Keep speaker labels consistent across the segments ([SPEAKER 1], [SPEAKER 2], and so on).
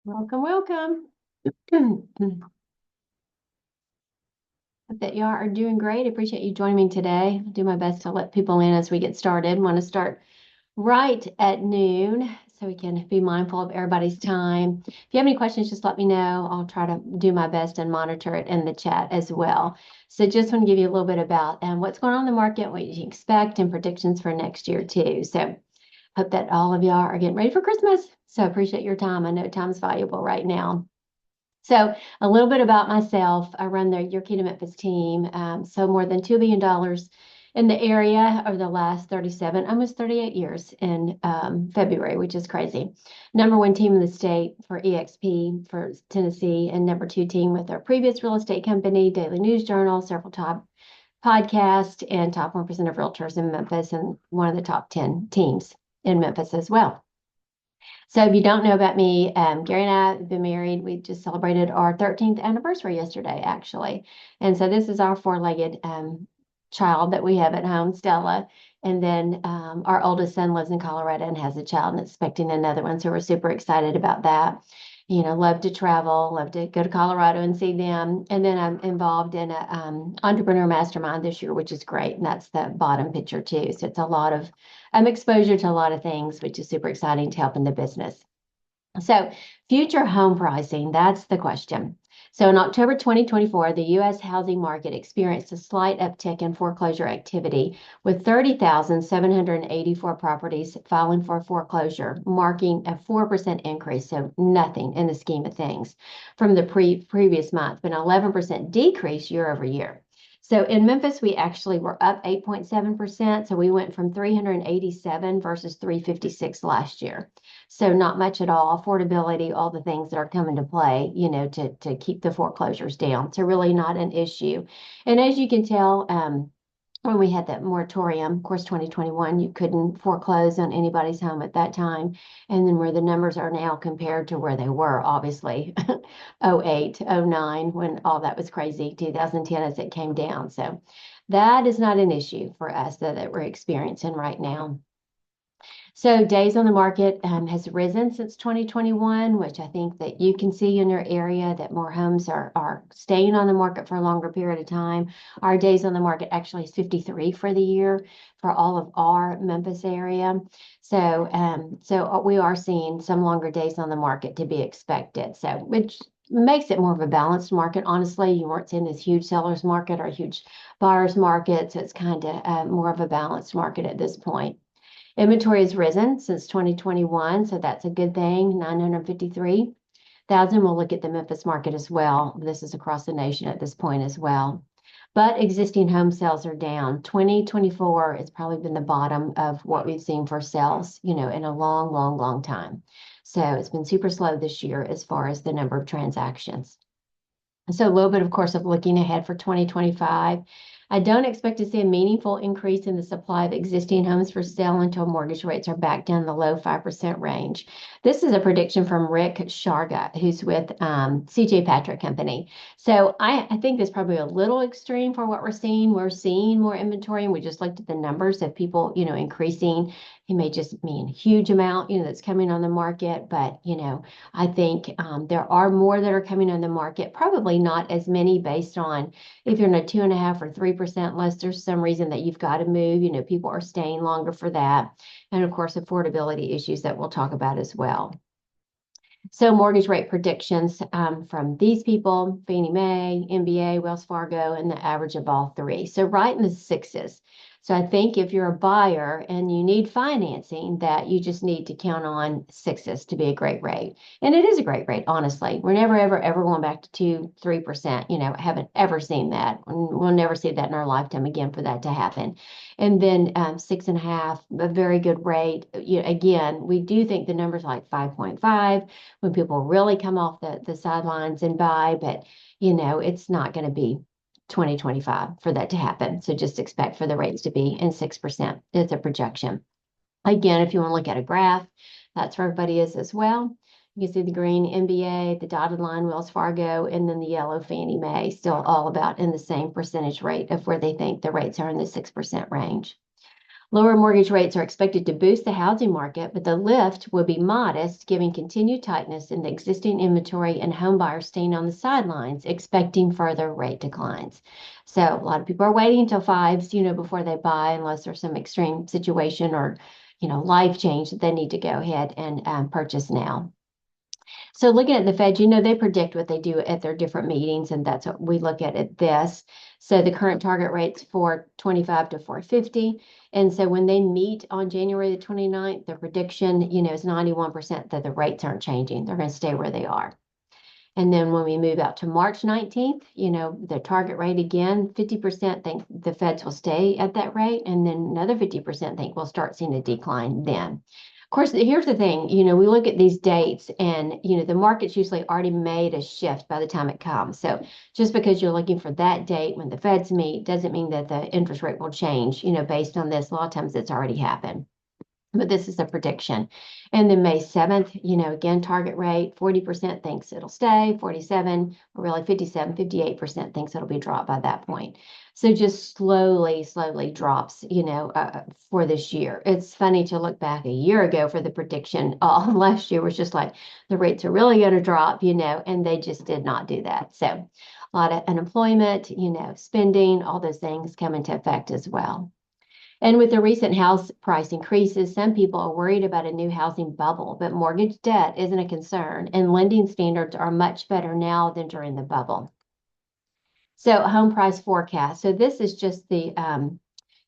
[SPEAKER 1] Welcome, welcome. Hope that you are doing great. Appreciate you joining me today. I'll do my best to let people in as we get started. Want to start right at noon so we can be mindful of everybody's time. If you have any questions, just let me know. I'll try to do my best and monitor it in the chat as well. So just want to give you a little bit about what's going on in the market, what you can expect, and predictions for next year too. So hope that all of y'all are getting ready for Christmas. So appreciate your time. I know time's valuable right now. So a little bit about myself. I run your Key To Memphis team. So more than $2 billion in the area over the last 37, almost 38 years in February, which is crazy. Number one team in the state for EXP for Tennessee, and number two team with our previous real estate company, Daily News Journal, several top podcasts, and top 1% of realtors in Memphis, and one of the top 10 teams in Memphis as well. So if you don't know about me, Gary and I have been married. We just celebrated our 13th anniversary yesterday, actually. And so this is our four-legged child that we have at home, Stella. And then our oldest son lives in Colorado and has a child and expecting another one. So we're super excited about that. You know, love to travel, love to go to Colorado and see them. And then I'm involved in a entrepreneur mastermind this year, which is great. And that's the bottom picture too. So it's a lot of exposure to a lot of things, which is super exciting to help in the business. So future home pricing, that's the question. So in October 2024, the U.S. housing market experienced a slight uptick in foreclosure activity, with 30,784 properties filing for foreclosure, marking a 4% increase, so nothing in the scheme of things, from the previous month, but an 11% decrease year over year. So in Memphis, we actually were up 8.7%. So we went from 387 versus 356 last year. So not much at all. Affordability, all the things that are coming to play, you know, to keep the foreclosures down. So really not an issue. And as you can tell, when we had that moratorium, of course, 2021, you couldn't foreclose on anybody's home at that time. And then where the numbers are now compared to where they were, obviously, 08, 09, when all that was crazy, 2010 as it came down. So that is not an issue for us that we're experiencing right now. So days on the market has risen since 2021, which I think that you can see in your area that more homes are staying on the market for a longer period of time. Our days on the market actually is 53 for the year for all of our Memphis area. So we are seeing some longer days on the market to be expected. So which makes it more of a balanced market. Honestly, you weren't seeing this huge sellers market or a huge buyers market. So it's kind of more of a balanced market at this point. Inventory has risen since 2021, so that's a good thing, 953,000. We'll look at the Memphis market as well. This is across the nation at this point as well. But existing home sales are down. 2024 has probably been the bottom of what we've seen for sales, you know, in a long, long, long time. So it's been super slow this year as far as the number of transactions. So a little bit, of course, of looking ahead for 2025. I don't expect to see a meaningful increase in the supply of existing homes for sale until mortgage rates are back down the low 5% range. This is a prediction from Rick Sharga, who's with CJ Patrick Company. So I think this is probably a little extreme for what we're seeing. We're seeing more inventory, and we just looked at the numbers of people, you know, increasing. It may just mean a huge amount, you know, that's coming on the market. But, you know, I think there are more that are coming on the market, probably not as many based on if you're in a 2.5% or 3% unless there's some reason that you've got to move, you know, people are staying longer for that. And of course, affordability issues that we'll talk about as well. So mortgage rate predictions from these people, Fannie Mae, MBA, Wells Fargo, and the average of all three. So right in the sixes. So I think if you're a buyer and you need financing, that you just need to count on sixes to be a great rate. And it is a great rate, honestly. We're never, ever, ever going back to 2, 3%. You know, haven't ever seen that. We'll never see that in our lifetime again for that to happen. And then 6.5, a very good rate. You know, again, we do think the numbers like 5.5 when people really come off the sidelines and buy, but you know, it's not going to be 2025 for that to happen. So just expect for the rates to be in 6%. It's a projection. Again, if you want to look at a graph, that's where everybody is as well. You can see the green MBA, the dotted line Wells Fargo, and then the yellow Fannie Mae, still all about in the same percentage rate of where they think the rates are in the 6% range. Lower mortgage rates are expected to boost the housing market, but the lift will be modest, given continued tightness in the existing inventory and home buyers staying on the sidelines, expecting further rate declines. So a lot of people are waiting until fives, before they buy, unless there's some extreme situation or, life change that they need to go ahead and purchase now. So looking at the Fed, they predict what they do at their different meetings, and that's what we look at this. So the current target rate's 425 to 450. And so when they meet on January the 29th, the prediction, is 91% that the rates aren't changing. They're going to stay where they are. And then when we move out to March 19th, the target rate again, 50% think the Feds will stay at that rate, and then another 50% think we'll start seeing a decline then. Of course, here's the thing, we look at these dates and, the market's usually already made a shift by the time it comes. So just because you're looking for that date when the Feds meet doesn't mean that the interest rate will change, based on this. A lot of times it's already happened. But this is a prediction. And then May 7th, again, target rate, 40% thinks it'll stay, 47, or really 57, 58% thinks it'll be dropped by that point. So just slowly drops, for this year. It's funny to look back a year ago for the prediction. Last year was just like the rates are really going to drop, and they just did not do that. So a lot of unemployment, spending, all those things come into effect as well. And with the recent house price increases, some people are worried about a new housing bubble, but mortgage debt isn't a concern, and lending standards are much better now than during the bubble. So home price forecast. So this is just the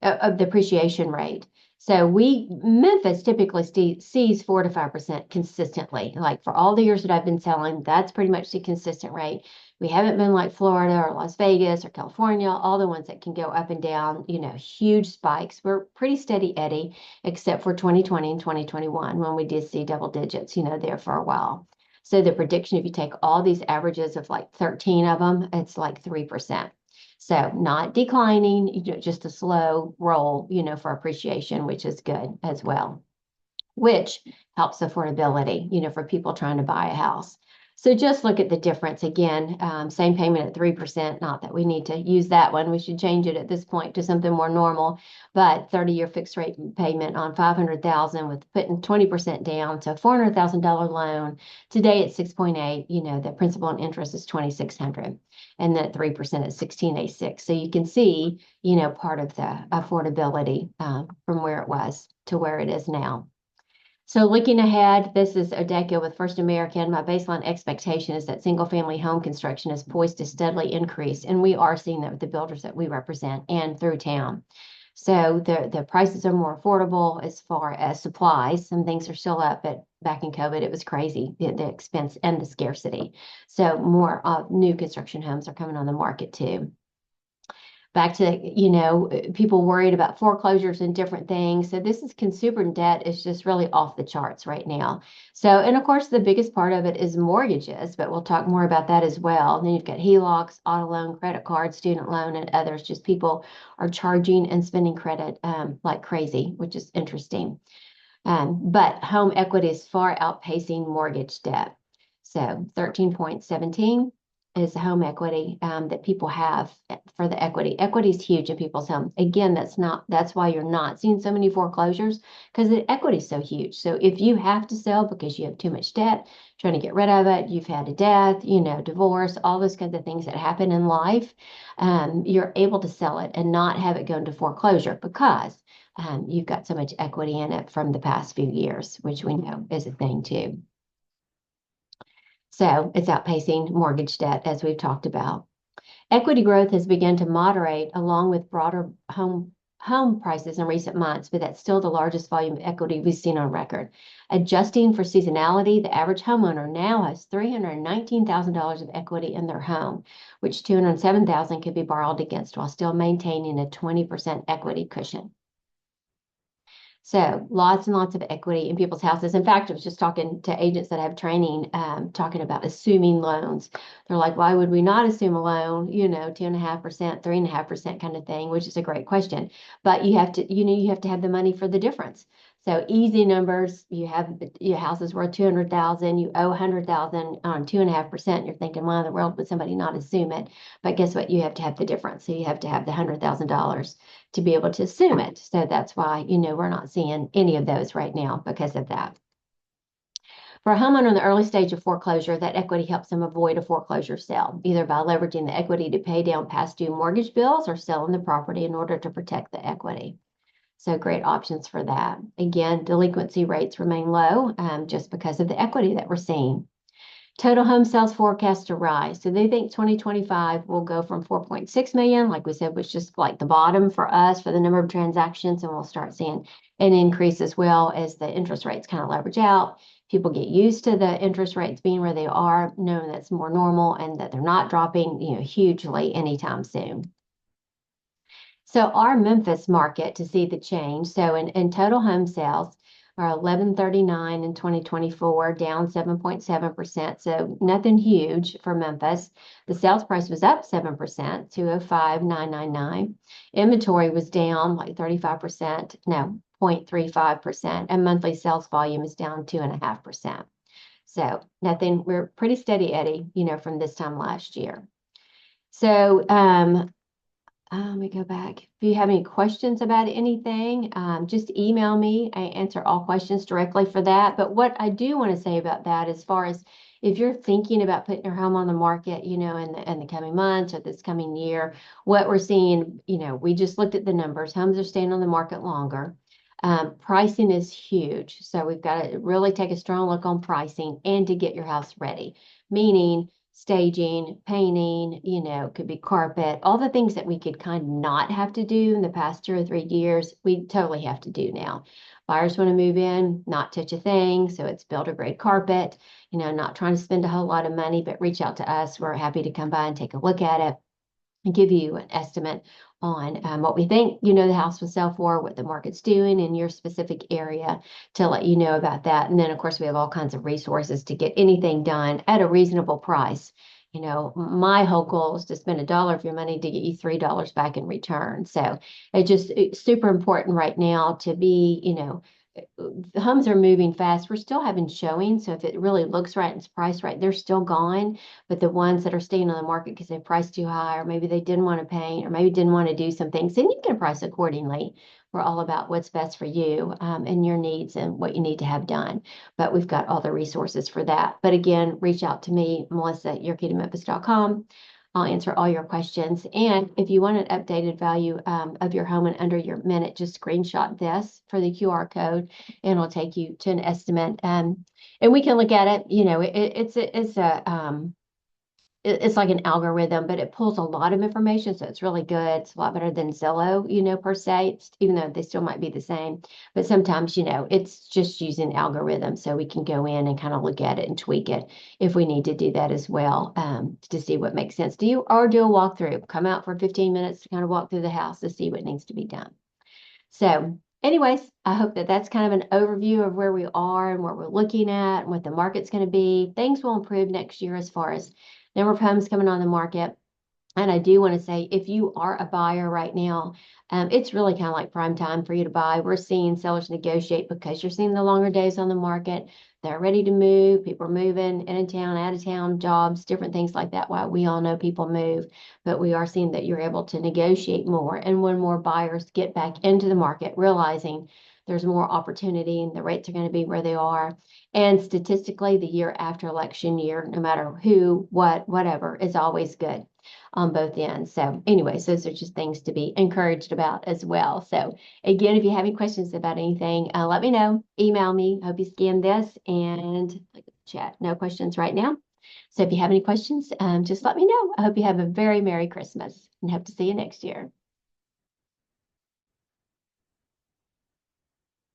[SPEAKER 1] appreciation rate. So Memphis typically sees 4 to 5% consistently. Like for all the years that I've been selling, that's pretty much the consistent rate. We haven't been like Florida or Las Vegas or California, all the ones that can go up and down, huge spikes. We're pretty steady Eddie, except for 2020 and 2021 when we did see double digits, there for a while. So the prediction, if you take all these averages of like 13 of them, it's like 3%. So not declining, just a slow roll, for appreciation, which is good as well, which helps affordability, for people trying to buy a house. So just look at the difference again, same payment at 3%, not that we need to use that one. We should change it at this point to something more normal, but 30-year fixed rate payment on $500,000 with putting 20% down to $400,000 loan. Today it's 6.8, the principal and interest is $2,600 and then 3% is $1,686. So you can see, part of the affordability from where it was to where it is now. So looking ahead, this is Odeka with First American. My baseline expectation is that single-family home construction is poised to steadily increase, and we are seeing that with the builders that we represent and through town. So the prices are more affordable as far as supplies. Some things are still up, but back in COVID, it was crazy, the expense and the scarcity. So more new construction homes are coming on the market too. Back to, people worried about foreclosures and different things. So this is consumer debt is just really off the charts right now. So, and of course, the biggest part of it is mortgages, but we'll talk more about that as well. And then you've got HELOCs, auto loan, credit cards, student loan, and others. Just people are charging and spending credit like crazy, which is interesting. But home equity is far outpacing mortgage debt. So 13.17 is home equity that people have for the equity. Equity is huge in people's home. Again, that's why you're not seeing so many foreclosures, because the equity is so huge. So if you have to sell because you have too much debt, trying to get rid of it, you've had a death, divorce, all those kinds of things that happen in life, you're able to sell it and not have it go into foreclosure because you've got so much equity in it from the past few years, which we know is a thing too. So it's outpacing mortgage debt, as we've talked about. Equity growth has begun to moderate along with broader home prices in recent months, but that's still the largest volume of equity we've seen on record. Adjusting for seasonality, the average homeowner now has $319,000 of equity in their home, which $207,000 could be borrowed against while still maintaining a 20% equity cushion. So lots and lots of equity in people's houses. In fact, I was just talking to agents that have training, talking about assuming loans. They're like, why would we not assume a loan, 2.5%, 3.5% kind of thing, which is a great question. But you have to, you have to have the money for the difference. So easy numbers, you have your house is worth 200,000, you owe 100,000 on 2.5%. You're thinking, why in the world would somebody not assume it? But guess what? You have to have the difference. So you have to have the $100,000 to be able to assume it. So that's why, we're not seeing any of those right now because of that. For a homeowner in the early stage of foreclosure, that equity helps them avoid a foreclosure sale, either by leveraging the equity to pay down past due mortgage bills or selling the property in order to protect the equity. So great options for that. Again, delinquency rates remain low just because of the equity that we're seeing. Total home sales forecast to rise. So they think 2025 will go from 4.6 million, like we said, was just like the bottom for us for the number of transactions, and we'll start seeing an increase as well as the interest rates kind of leverage out. People get used to the interest rates being where they are, knowing that's more normal and that they're not dropping, hugely anytime soon. So our Memphis market to see the change. So in total home sales are 1139 in 2024, down 7.7%. So nothing huge for Memphis. The sales price was up 7%, 205,999. Inventory was down like 35%, no, 0.35%, and monthly sales volume is down 2.5%. So nothing, we're pretty steady Eddie, from this time last year. So let me go back. If you have any questions about anything, just email me. I answer all questions directly for that. But what I do want to say about that, as far as if you're thinking about putting your home on the market, in the coming months or this coming year, what we're seeing, we just looked at the numbers. Homes are staying on the market longer. Pricing is huge. So we've got to really take a strong look on pricing and to get your house ready, meaning staging, painting, could be carpet, all the things that we could kind of not have to do in the past 2 or 3 years, we totally have to do now. Buyers want to move in, not touch a thing. So it's builder grade carpet, not trying to spend a whole lot of money, but reach out to us. We're happy to come by and take a look at it and give you an estimate on what we think, the house will sell for, what the market's doing in your specific area to let you know about that. And then, of course, we have all kinds of resources to get anything done at a reasonable price. My whole goal is to spend $1 of your money to get you $3 back in return. So it's super important right now to be, the homes are moving fast. We're still having showings. So if it really looks right and it's priced right, they're still gone. But the ones that are staying on the market because they priced too high, or maybe they didn't want to paint, or maybe didn't want to do some things, then you can price accordingly. We're all about what's best for you and your needs and what you need to have done. But we've got all the resources for that. But again, reach out to me, Melissa at yourkeytomemphis.com. I'll answer all your questions. And if you want an updated value of your home in under your minute, just screenshot this for the QR code and it'll take you to an estimate. And we can look at it. It's like an algorithm, but it pulls a lot of information. So it's really good. It's a lot better than Zillow, per se, even though they still might be the same. But sometimes, it's just using algorithms. So we can go in and kind of look at it and tweak it if we need to do that as well to see what makes sense to you, or do a walkthrough. Come out for 15 minutes to kind of walk through the house to see what needs to be done. So anyways, I hope that that's kind of an overview of where we are and what we're looking at and what the market's going to be. Things will improve next year as far as number of homes coming on the market. And I do want to say, if you are a buyer right now, it's really kind of like prime time for you to buy. We're seeing sellers negotiate because you're seeing the longer days on the market. They're ready to move. People are moving in and town, out of town, jobs, different things like that. Why we all know people move, but we are seeing that you're able to negotiate more. And when more buyers get back into the market, realizing there's more opportunity and the rates are going to be where they are. And statistically, the year after election year, no matter who, what, whatever, is always good on both ends. So anyways, those are just things to be encouraged about as well. So again, if you have any questions about anything, let me know. Email me. Hope you scan this and look at the chat. No questions right now. So if you have any questions, just let me know. I hope you have a very Merry Christmas and hope to see you next year.